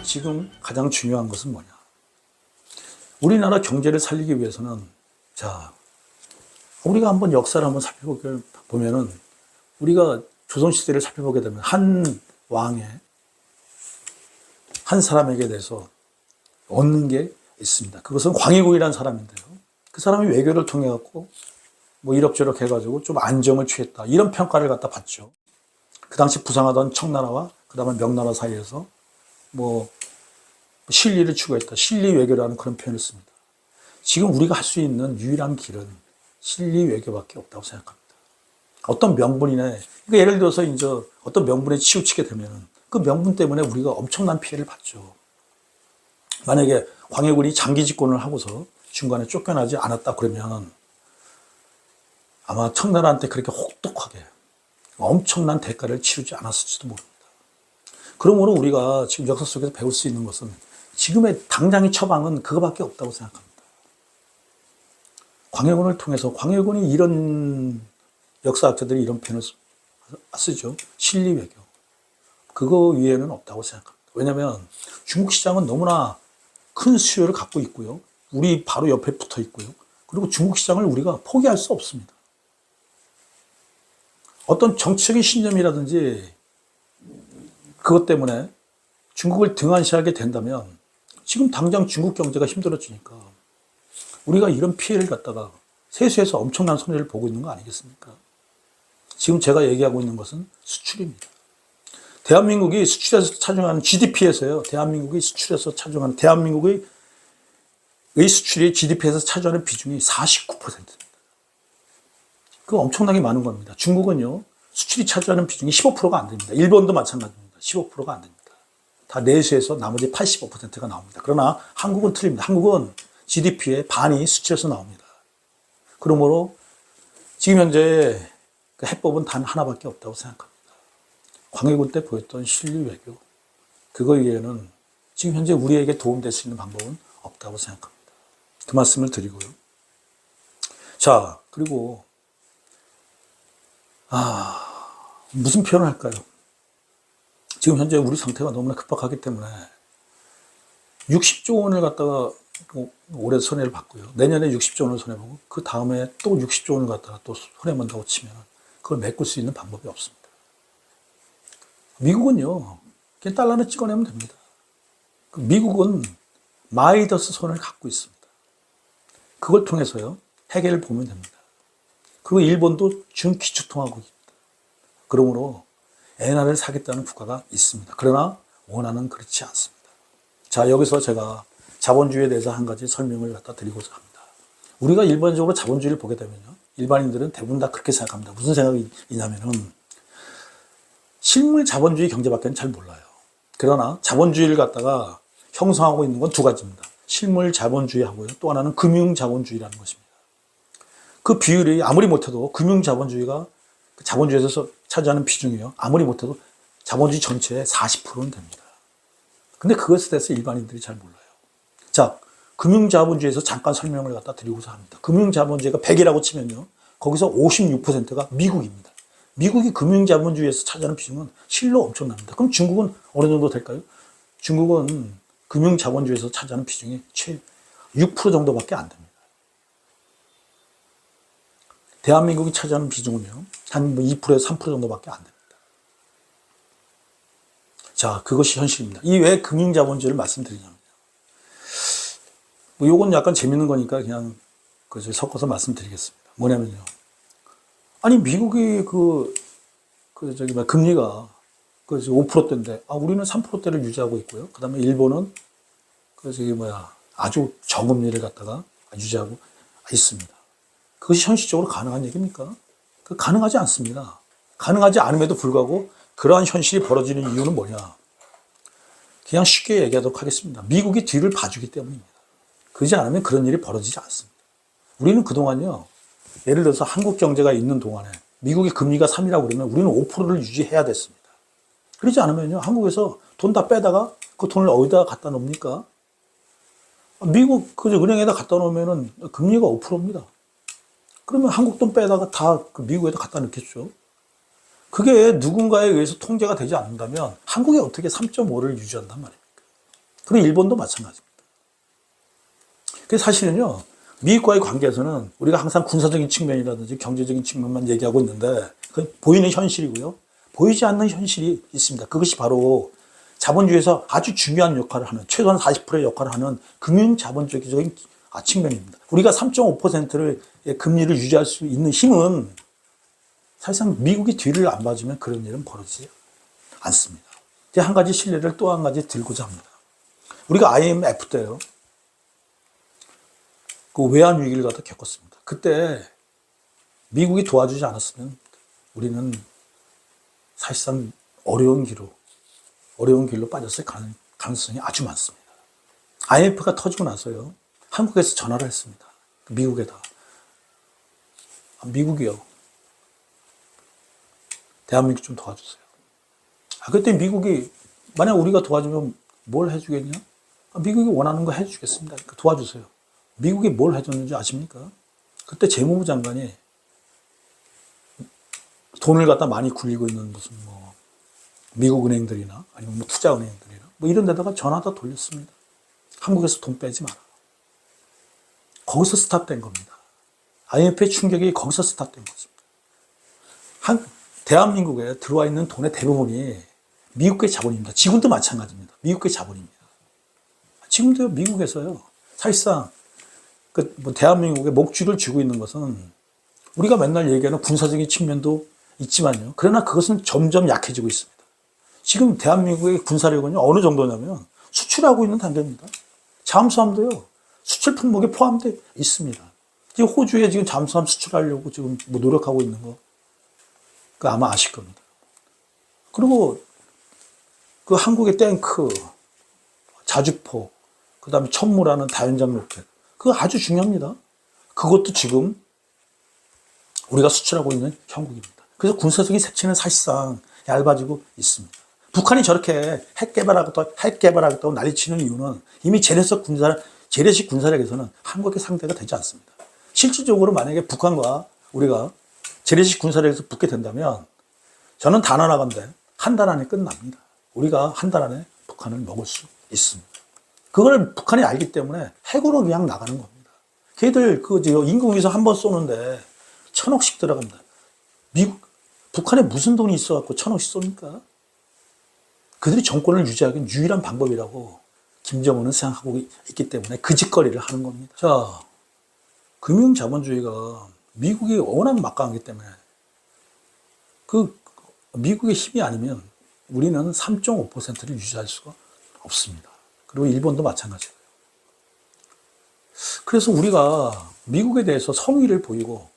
지금 가장 중요한 것은 뭐냐? 우리나라 경제를 살리기 위해서는, 자, 우리가 한번 역사를 한번 살펴보면은, 우리가 조선시대를 살펴보게 되면, 한 왕의, 한 사람에게 대해서 얻는 게 있습니다. 그것은 광해군이라는 사람인데요. 그 사람이 외교를 통해 갖고, 뭐 이럭저럭 해가지고 좀 안정을 취했다. 이런 평가를 갖다 받죠. 그 당시 부상하던 청나라와 그 다음에 명나라 사이에서 뭐 실리를 추구했다. 실리 외교라는 그런 표현을 씁니다. 지금 우리가 할 수 있는 유일한 길은 실리 외교밖에 없다고 생각합니다. 어떤 명분이나, 그러니까 예를 들어서 이제 어떤 명분에 치우치게 되면 그 명분 때문에 우리가 엄청난 피해를 받죠. 만약에 광해군이 장기 집권을 하고서 중간에 쫓겨나지 않았다 그러면 아마 청나라한테 그렇게 혹독하게 엄청난 대가를 치르지 않았을지도 모릅니다. 그러므로 우리가 지금 역사 속에서 배울 수 있는 것은 지금의 당장의 처방은 그거밖에 없다고 생각합니다. 광해군을 통해서, 광해군이 이런, 역사학자들이 이런 표현을 쓰죠. 실리 외교. 그거 위에는 없다고 생각합니다. 왜냐하면 중국 시장은 너무나 큰 수요를 갖고 있고요. 우리 바로 옆에 붙어 있고요. 그리고 중국 시장을 우리가 포기할 수 없습니다. 어떤 정치적인 신념이라든지 그것 때문에 중국을 등한시하게 된다면 지금 당장 중국 경제가 힘들어지니까 우리가 이런 피해를 갖다가 세수해서 엄청난 손해를 보고 있는 거 아니겠습니까? 지금 제가 얘기하고 있는 것은 수출입니다. 대한민국이 수출에서 차지하는 GDP에서요. 대한민국이 수출에서 차지하는 대한민국의 수출이 GDP에서 차지하는 비중이 49%입니다. 그거 엄청나게 많은 겁니다. 중국은요. 수출이 차지하는 비중이 15%가 안 됩니다. 일본도 마찬가지입니다. 15%가 안 됩니다. 다 내수에서 나머지 85%가 나옵니다. 그러나 한국은 틀립니다. 한국은 GDP의 반이 수출에서 나옵니다. 그러므로 지금 현재 그 해법은 단 하나밖에 없다고 생각합니다. 광해군 때 보였던 실리 외교, 그거 외에는 지금 현재 우리에게 도움될 수 있는 방법은 없다고 생각합니다. 그 말씀을 드리고요. 자, 그리고 무슨 표현을 할까요? 지금 현재 우리 상태가 너무나 급박하기 때문에 60조 원을 갖다가 올해 손해를 봤고요. 내년에 60조 원을 손해보고 그 다음에 또 60조 원을 갖다가 또 손해본다고 치면 그걸 메꿀 수 있는 방법이 없습니다. 미국은요, 그냥 달러를 찍어내면 됩니다. 미국은 마이더스 손을 갖고 있습니다. 그걸 통해서요, 해결을 보면 됩니다. 그리고 일본도 준기축통화국입니다. 그러므로 엔화를 사겠다는 국가가 있습니다. 그러나 원화는 그렇지 않습니다. 자, 여기서 제가 자본주의에 대해서 한 가지 설명을 갖다 드리고자 합니다. 우리가 일반적으로 자본주의를 보게 되면요, 일반인들은 대부분 다 그렇게 생각합니다. 무슨 생각이냐면은 실물 자본주의 경제밖에는 잘 몰라요. 그러나 자본주의를 갖다가 형성하고 있는 건 두 가지입니다. 실물 자본주의하고요, 또 하나는 금융 자본주의라는 것입니다. 그 비율이 아무리 못해도 금융 자본주의가 자본주의에서 차지하는 비중이요, 아무리 못해도 자본주의 전체의 40%는 됩니다. 근데 그것에 대해서 일반인들이 잘 몰라요. 자, 금융 자본주의에서 잠깐 설명을 갖다 드리고자 합니다. 금융 자본주의가 100이라고 치면요, 거기서 56%가 미국입니다. 미국이 금융 자본주의에서 차지하는 비중은 실로 엄청납니다. 그럼 중국은 어느 정도 될까요? 중국은 금융 자본주의에서 차지하는 비중이 채 6% 정도밖에 안 됩니다. 대한민국이 차지하는 비중은요, 한 2%에서 3% 정도밖에 안 됩니다. 자, 그것이 현실입니다. 이 왜 금융자본주의를 말씀드리냐면요, 요건 약간 재밌는 거니까 그냥 섞어서 말씀드리겠습니다. 뭐냐면요, 아니 미국이 금리가 5%대인데 우리는 3%대를 유지하고 있고요. 그 다음에 일본은 아주 저금리를 갖다가 유지하고 있습니다. 그것이 현실적으로 가능한 얘기입니까? 가능하지 않습니다. 가능하지 않음에도 불구하고 그러한 현실이 벌어지는 이유는 뭐냐? 그냥 쉽게 얘기하도록 하겠습니다. 미국이 뒤를 봐주기 때문입니다. 그러지 않으면 그런 일이 벌어지지 않습니다. 우리는 그동안요, 예를 들어서 한국 경제가 있는 동안에 미국이 금리가 3이라고 그러면 우리는 5%를 유지해야 됐습니다. 그러지 않으면요, 한국에서 돈 다 빼다가 그 돈을 어디다 갖다 놓습니까? 미국 은행에다 갖다 놓으면은 금리가 5%입니다. 그러면 한국 돈 빼다가 다 미국에다 갖다 넣겠죠. 그게 누군가에 의해서 통제가 되지 않는다면 한국이 어떻게 3.5를 유지한단 말입니까? 그리고 일본도 마찬가지입니다. 그래서 사실은요, 미국과의 관계에서는 우리가 항상 군사적인 측면이라든지 경제적인 측면만 얘기하고 있는데, 그 보이는 현실이고요. 보이지 않는 현실이 있습니다. 그것이 바로 자본주의에서 아주 중요한 역할을 하는, 최소한 40%의 역할을 하는 금융자본적인 측면입니다. 우리가 3.5%의 금리를 유지할 수 있는 힘은 사실상 미국이 뒤를 안 봐주면 그런 일은 벌어지지 않습니다. 한 가지 신뢰를 또 한 가지 들고자 합니다. 우리가 IMF 때요, 그 외환 위기를 갖다 겪었습니다. 그때 미국이 도와주지 않았으면 우리는 사실상 어려운 길로 빠졌을 가능성이 아주 많습니다. IMF가 터지고 나서요, 한국에서 전화를 했습니다. 미국에다. 미국이요, 대한민국 좀 도와주세요. 그때 미국이, 만약 우리가 도와주면 뭘 해주겠냐? 미국이 원하는 거 해주겠습니다. 도와주세요. 미국이 뭘 해줬는지 아십니까? 그때 재무부 장관이 돈을 갖다 많이 굴리고 있는 무슨 뭐 미국 은행들이나 아니면 뭐 투자은행들이나 뭐 이런 데다가 전화다 돌렸습니다. 한국에서 돈 빼지 마라. 거기서 스탑된 겁니다. IMF의 충격이 거기서 스탑된 것입니다. 대한민국에 들어와 있는 돈의 대부분이 미국의 자본입니다. 지금도 마찬가지입니다. 미국의 자본입니다. 지금도 미국에서요, 사실상 뭐 대한민국에 목줄을 쥐고 있는 것은 우리가 맨날 얘기하는 군사적인 측면도 있지만요. 그러나 그것은 점점 약해지고 있습니다. 지금 대한민국의 군사력은요, 어느 정도냐면 수출하고 있는 단계입니다. 잠수함도요, 수출 품목에 포함되어 있습니다. 지금 호주에 지금 잠수함 수출하려고 지금 뭐 노력하고 있는 거, 그 아마 아실 겁니다. 그리고 그 한국의 탱크, 자주포, 그 다음에 천무라는 다연장 로켓, 그거 아주 중요합니다. 그것도 지금 우리가 수출하고 있는 형국입니다. 그래서 군사적인 색채는 사실상 얇아지고 있습니다. 북한이 저렇게 핵 개발하겠다고 난리치는 이유는 이미 재래식 군사력에서는 한국의 상대가 되지 않습니다. 실질적으로 만약에 북한과 우리가 재래식 군사력에서 붙게 된다면 저는 단 하나건데 한 달 안에 끝납니다. 우리가 한 달 안에 북한을 먹을 수 있습니다. 그걸 북한이 알기 때문에 핵으로 그냥 나가는 겁니다. 걔들 인공위성 한 번 쏘는데 1,000억씩 들어갑니다. 북한에 무슨 돈이 있어갖고 1,000억씩 쏩니까? 그들이 정권을 유지하기는 유일한 방법이라고 김정은은 생각하고 있기 때문에 그 짓거리를 하는 겁니다. 자, 금융자본주의가 미국이 워낙 막강하기 때문에 미국의 힘이 아니면 우리는 3.5%를 유지할 수가 없습니다. 그리고 일본도 마찬가지고요. 그래서 우리가 미국에 대해서 성의를 보이고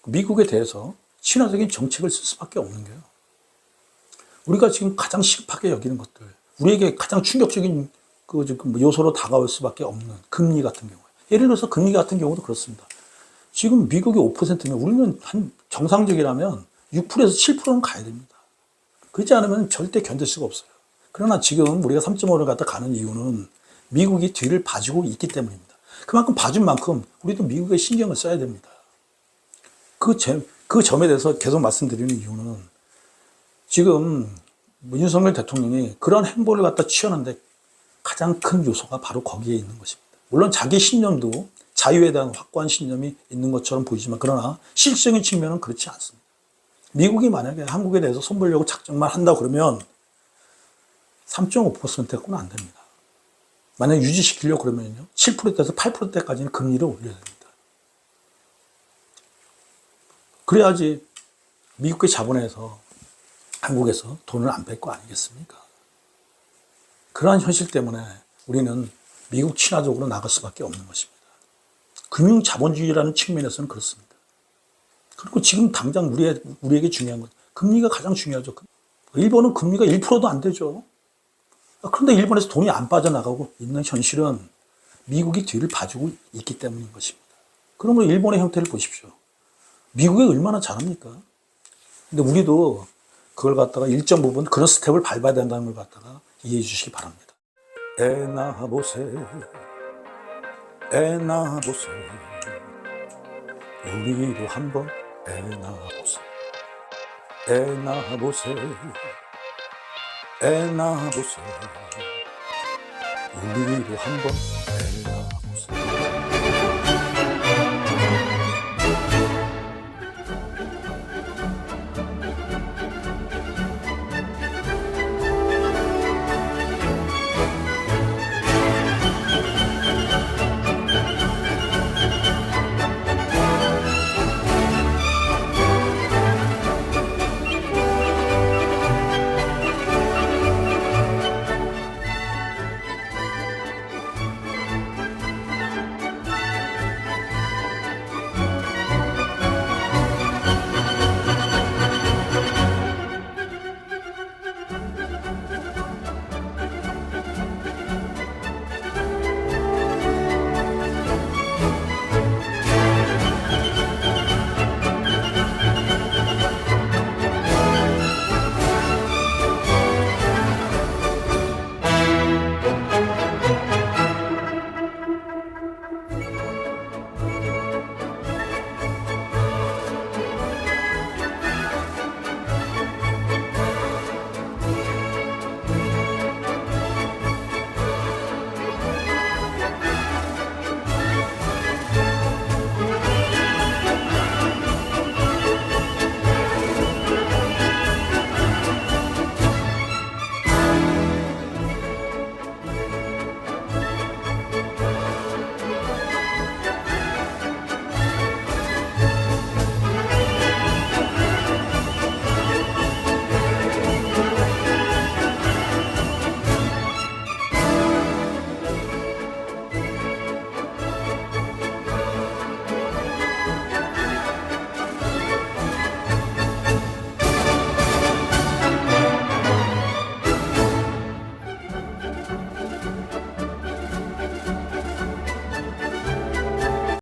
미국에 대해서 친화적인 정책을 쓸 수밖에 없는 게요, 우리가 지금 가장 시급하게 여기는 것들, 우리에게 가장 충격적인 요소로 다가올 수밖에 없는 금리 같은 경우, 예를 들어서 금리 같은 경우도 그렇습니다. 지금 미국이 5%면 우리는 한 정상적이라면 6%에서 7%는 가야 됩니다. 그렇지 않으면 절대 견딜 수가 없어요. 그러나 지금 우리가 3.5를 갖다 가는 이유는 미국이 뒤를 봐주고 있기 때문입니다. 그만큼 봐준 만큼 우리도 미국에 신경을 써야 됩니다. 그 점에 대해서 계속 말씀드리는 이유는 지금 윤석열 대통령이 그런 행보를 갖다 취하는데 가장 큰 요소가 바로 거기에 있는 것입니다. 물론 자기 신념도 자유에 대한 확고한 신념이 있는 것처럼 보이지만 그러나 실질적인 측면은 그렇지 않습니다. 미국이 만약에 한국에 대해서 손보려고 작정만 한다 그러면 3.5% 갖고는 안 됩니다. 만약 유지시키려고 그러면요, 7%대에서 8%대까지는 금리를 올려야 됩니다. 그래야지 미국의 자본에서 한국에서 돈을 안 뺄 거 아니겠습니까? 그러한 현실 때문에 우리는 미국 친화적으로 나갈 수밖에 없는 것입니다. 금융자본주의라는 측면에서는 그렇습니다. 그리고 지금 당장 우리에게 중요한 건 금리가 가장 중요하죠. 일본은 금리가 1%도 안 되죠. 그런데 일본에서 돈이 안 빠져나가고 있는 현실은 미국이 뒤를 봐주고 있기 때문인 것입니다. 그러면 일본의 형태를 보십시오. 미국이 얼마나 잘합니까? 근데 우리도 그걸 갖다가 일정 부분 그런 스텝을 밟아야 된다는 걸 갖다가 이해해 주시기 바랍니다. 애 낳아보세, 애 낳아보세, 우리도 한번 애 낳아보세, 애 낳아보세, 애 낳아보세, 우리로 한번 해보자.